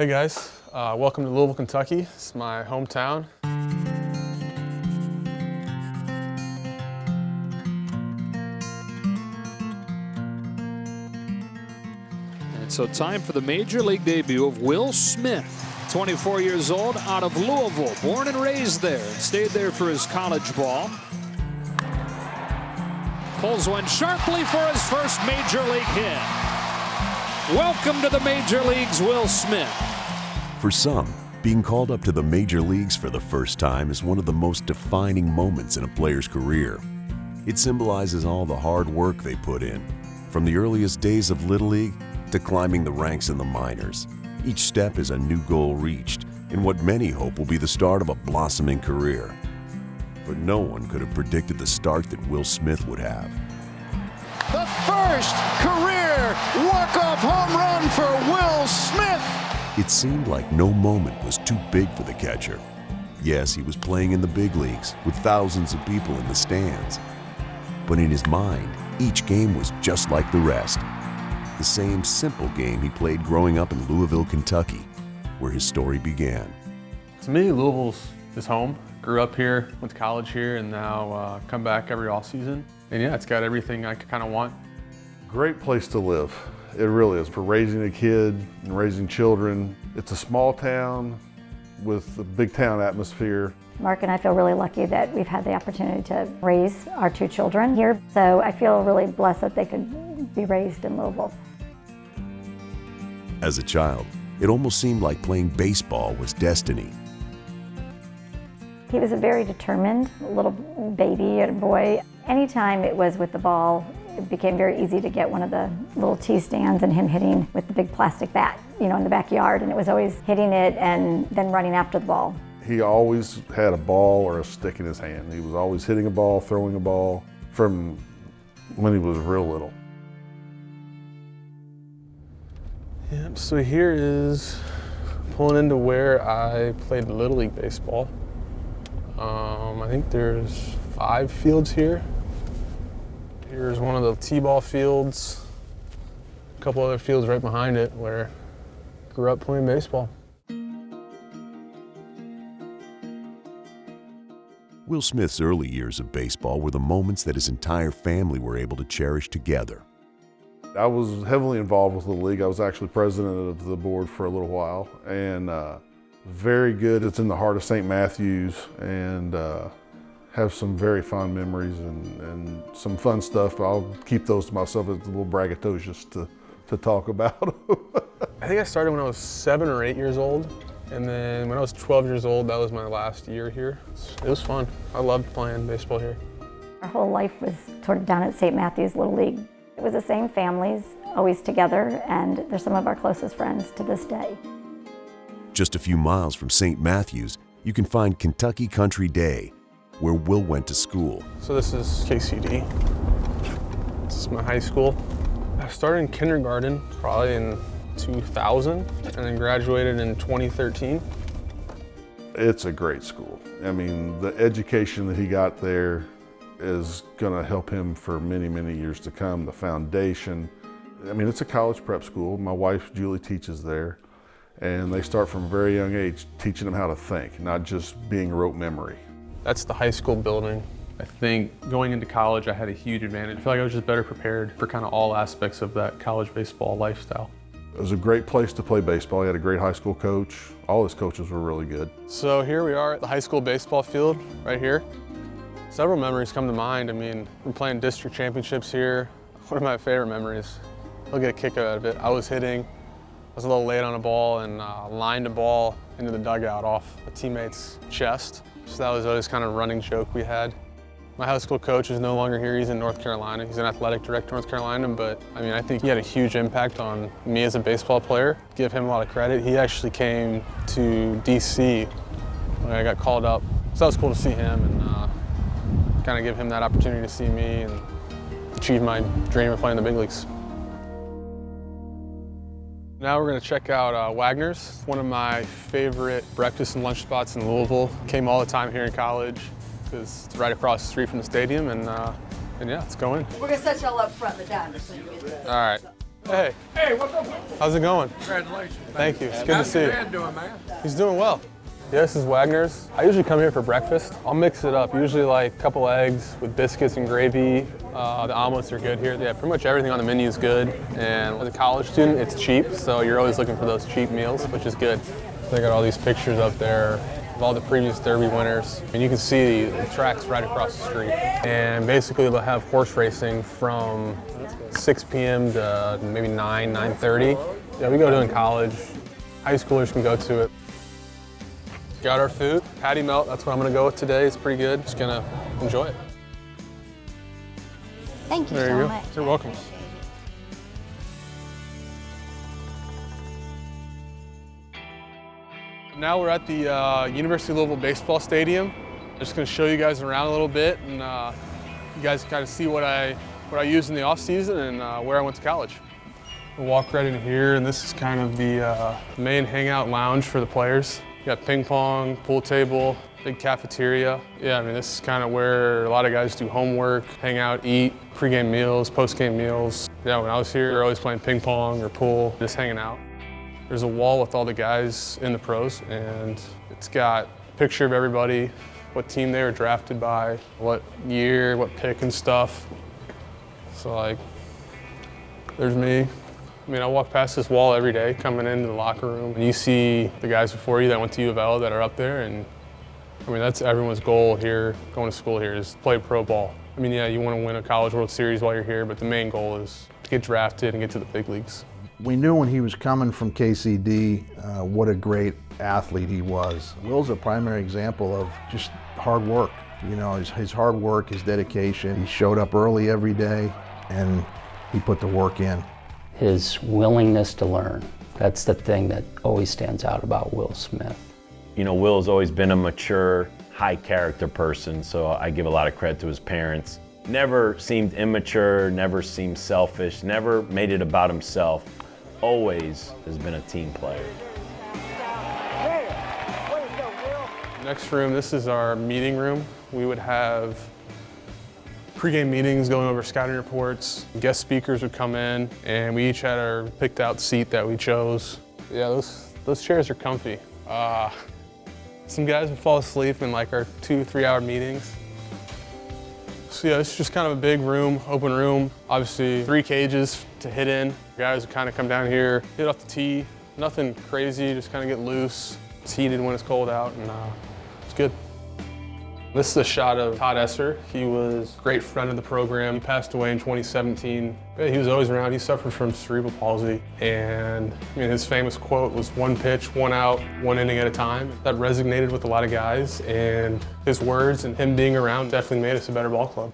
Hey guys, welcome to Louisville, Kentucky. It's my hometown. And so time for the Major League debut of Will Smith, 24 years old, out of Louisville, born and raised there, and stayed there for his college ball. Pulls one sharply for his first Major League hit. Welcome to the Major Leagues, Will Smith. For some, being called up to the Major Leagues for the first time is one of the most defining moments in a player's career. It symbolizes all the hard work they put in, from the earliest days of Little League to climbing the ranks in the minors. Each step is a new goal reached, in what many hope will be the start of a blossoming career. But no one could have predicted the start that Will Smith would have. The first career walk-off home run for Will Smith. It seemed like no moment was too big for the catcher. Yes, he was playing in the big leagues with thousands of people in the stands. But in his mind, each game was just like the rest. The same simple game he played growing up in Louisville, Kentucky, where his story began. To me, Louisville's is home. Grew up here, went to college here, and now come back every offseason. And yeah, it's got everything I kind of want. Great place to live. It really is. For raising a kid and raising children. It's a small town with a big town atmosphere. Mark and I feel really lucky that we've had the opportunity to raise our two children here. So I feel really blessed that they could be raised in Louisville. As a child, it almost seemed like playing baseball was destiny. He was a very determined little baby and boy. Anytime it was with the ball, it became very easy to get one of the little tee stands and him hitting with the big plastic bat, in the backyard. And it was always hitting it and then running after the ball. He always had a ball or a stick in his hand. He was always hitting a ball, throwing a ball from when he was real little. Yep, so here is pulling into where I played Little League baseball. I think there's 5 fields here. Here's one of the T-ball fields, a couple other fields right behind it where I grew up playing baseball. Will Smith's early years of baseball were the moments that his entire family were able to cherish together. I was heavily involved with Little League. I was actually president of the board for a little while, and very good. It's in the heart of St. Matthews, and have some very fond memories and some fun stuff. I'll keep those to myself. It's a little braggadocious to talk about. I think I started when I was 7 or 8 years old, and then when I was 12 years old, that was my last year here. It was fun. I loved playing baseball here. Our whole life was sort of down at St. Matthews Little League. It was the same families, always together, and they're some of our closest friends to this day. Just a few miles from St. Matthews, you can find Kentucky Country Day, where Will went to school. So this is KCD. This is my high school. I started in kindergarten probably in 2000 and then graduated in 2013. It's a great school. I mean, the education that he got there is going to help him for many, many years to come. The foundation. I mean, it's a college prep school. My wife, Julie, teaches there. And they start from a very young age teaching them how to think, not just being rote memory. That's the high school building. I think going into college, I had a huge advantage. I feel like I was just better prepared for kind of all aspects of that college baseball lifestyle. It was a great place to play baseball. He had a great high school coach. All his coaches were really good. So here we are at the high school baseball field right here. Several memories come to mind. I mean, we're playing district championships here. One of my favorite memories. I'll get a kick out of it. I was a little late on a ball and lined a ball into the dugout off a teammate's chest. So that was always kind of a running joke we had. My high school coach is no longer here. He's in North Carolina. He's an athletic director in North Carolina, but I mean, I think he had a huge impact on me as a baseball player. Give him a lot of credit. He actually came to DC when I got called up. So that was cool to see him and kind of give him that opportunity to see me and achieve my dream of playing the big leagues. Now we're going to check out Wagner's, one of my favorite breakfast and lunch spots in Louisville. Came all the time here in college because it's right across the street from the stadium, and yeah, let's go in. We're going to set y'all up front in the diner so you get the... All right. Hey. Hey, what's up? How's it going? Congratulations. Thank you. It's good to see you. How's your dad doing, man? He's doing well. Yeah, this is Wagner's. I usually come here for breakfast. I'll mix it up. Usually like a couple eggs with biscuits and gravy. The omelets are good here. Yeah, pretty much everything on the menu is good. And as a college student, it's cheap, so you're always looking for those cheap meals, which is good. They got all these pictures up there of all the previous Derby winners. And you can see the tracks right across the street. And basically they'll have horse racing from 6 p.m. to maybe 9:30. Yeah, we go to it in college. High schoolers can go to it. Got our food, patty melt, that's what I'm gonna go with today. It's pretty good, just gonna enjoy it. Thank you There so you go. much. You're welcome. Now we're at the University of Louisville baseball stadium. I'm just gonna show you guys around a little bit, and you guys can kind of see what I use in the off season and where I went to college. We'll walk right in here, and this is kind of the main hangout lounge for the players. You got ping pong, pool table, big cafeteria. Yeah, I mean, this is kind of where a lot of guys do homework, hang out, eat, pregame meals, postgame meals. Yeah, when I was here, we were always playing ping pong or pool, just hanging out. There's a wall with all the guys in the pros, and it's got a picture of everybody, what team they were drafted by, what year, what pick and stuff. So like, there's me. I mean, I walk past this wall every day coming into the locker room, and you see the guys before you that went to U of L that are up there, and I mean, that's everyone's goal here, going to school here, is play pro ball. I mean, yeah, you want to win a College World Series while you're here, but the main goal is to get drafted and get to the big leagues. We knew when he was coming from KCD what a great athlete he was. Will's a primary example of just hard work. You know, his hard work, his dedication. He showed up early every day, and he put the work in. His willingness to learn. That's the thing that always stands out about Will Smith. You know, Will's always been a mature, high character person, so I give a lot of credit to his parents. Never seemed immature, never seemed selfish, never made it about himself. Always has been a team player. Next room, this is our meeting room. We would have pre-game meetings going over scouting reports. Guest speakers would come in, and we each had our picked out seat that we chose. Yeah, those chairs are comfy. Some guys would fall asleep in like our 2-3 hour meetings. So yeah, it's just kind of a big room, open room. Obviously 3 cages to hit in. Guys would kind of come down here, hit off the tee. Nothing crazy, just kind of get loose. It's heated when it's cold out, and it's good. This is a shot of Todd Esser. He was a great friend of the program. He passed away in 2017. He was always around. He suffered from cerebral palsy. And I mean, his famous quote was 1 pitch, 1 out, 1 inning at a time. That resonated with a lot of guys. And his words and him being around definitely made us a better ball club.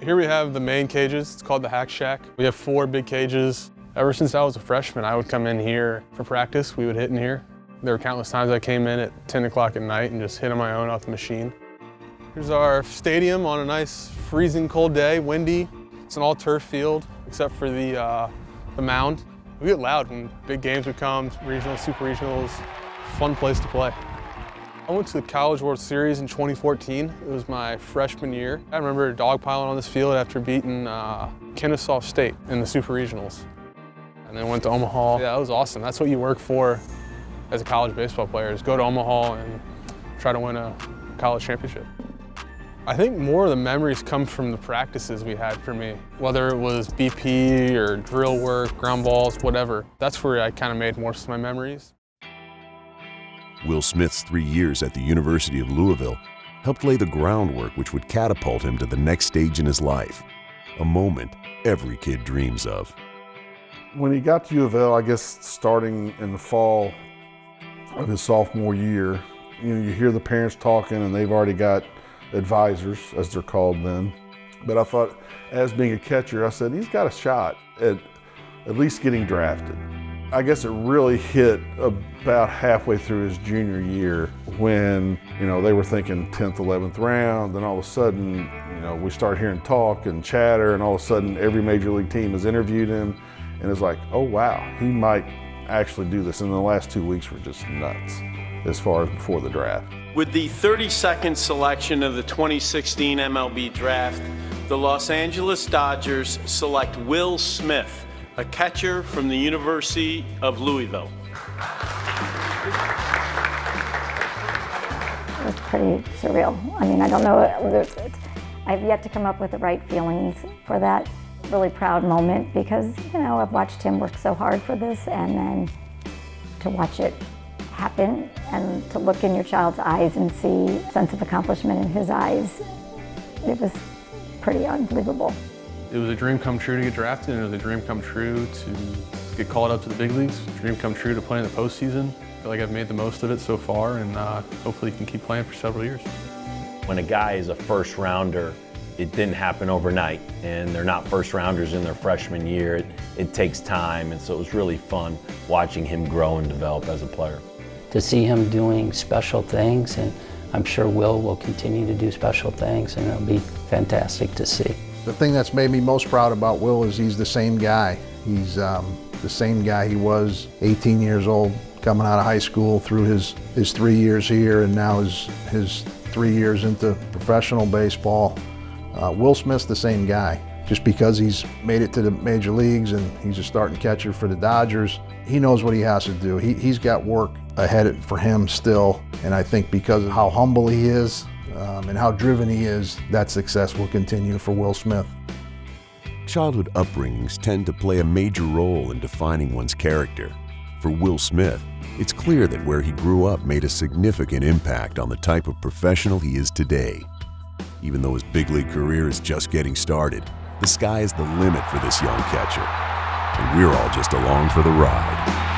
Here we have the main cages. It's called the Hack Shack. We have 4 big cages. Ever since I was a freshman, I would come in here for practice. We would hit in here. There were countless times I came in at 10 o'clock at night and just hit on my own off the machine. Here's our stadium on a nice freezing cold day, windy. It's an all-turf field, except for the mound. We get loud when big games would come, regionals, super regionals. Fun place to play. I went to the College World Series in 2014. It was my freshman year. I remember dogpiling on this field after beating Kennesaw State in the super regionals. And then went to Omaha. Yeah, that was awesome. That's what you work for as a college baseball player, is go to Omaha and try to win a college championship. I think more of the memories come from the practices we had for me, whether it was BP or drill work, ground balls, whatever. That's where I kind of made most of my memories. Will Smith's 3 years at the University of Louisville helped lay the groundwork which would catapult him to the next stage in his life, a moment every kid dreams of. When he got to U of L, I guess starting in the fall of his sophomore year, you know, you hear the parents talking and they've already got advisors, as they're called then. But I thought, as being a catcher, I said, he's got a shot at least getting drafted. I guess it really hit about halfway through his junior year when, you know, they were thinking 10th, 11th round, then all of a sudden, you know, we start hearing talk and chatter, and all of a sudden every major league team has interviewed him, and it's like, oh wow, he might actually do this. And the last 2 weeks were just nuts as far as before the draft. With the 32nd selection of the 2016 MLB draft, the Los Angeles Dodgers select Will Smith, a catcher from the University of Louisville. It was pretty surreal. I mean, I don't know, I've yet to come up with the right feelings for that really proud moment because, you know, I've watched him work so hard for this, and then to watch it happen and to look in your child's eyes and see a sense of accomplishment in his eyes, it was pretty unbelievable. It was a dream come true to get drafted, and it was a dream come true to get called up to the big leagues. Dream come true to play in the postseason. I feel like I've made the most of it so far, and hopefully can keep playing for several years. When a guy is a first rounder, it didn't happen overnight, and they're not first rounders in their freshman year. It takes time, and so it was really fun watching him grow and develop as a player. To see him doing special things, and I'm sure will continue to do special things, and it'll be fantastic to see. The thing that's made me most proud about Will is he's the same guy. He's the same guy he was 18 years old, coming out of high school, through his 3 years here, and now his 3 years into professional baseball. Will Smith's the same guy. Just because he's made it to the major leagues and he's a starting catcher for the Dodgers, he knows what he has to do. He's got work ahead for him still, and I think because of how humble he is and how driven he is, that success will continue for Will Smith. Childhood upbringings tend to play a major role in defining one's character. For Will Smith, it's clear that where he grew up made a significant impact on the type of professional he is today. Even though his big league career is just getting started, the sky is the limit for this young catcher, and we're all just along for the ride.